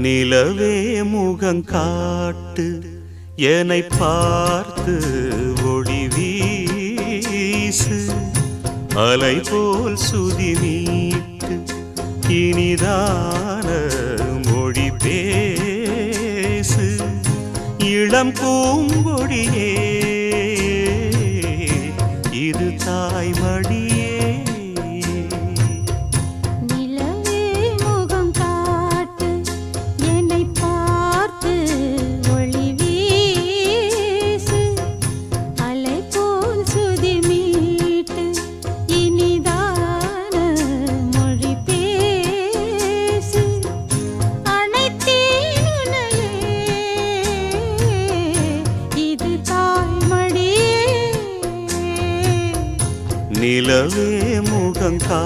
நிலவே முகங்காட்டு என்னை பார்த்து ஒளி வீசு அலை போல் சுதி மீட்டு இனிதான மொழி பேசு இளம் பூங்கொடியே இது தாய்மடியே நிலவே முகங்கா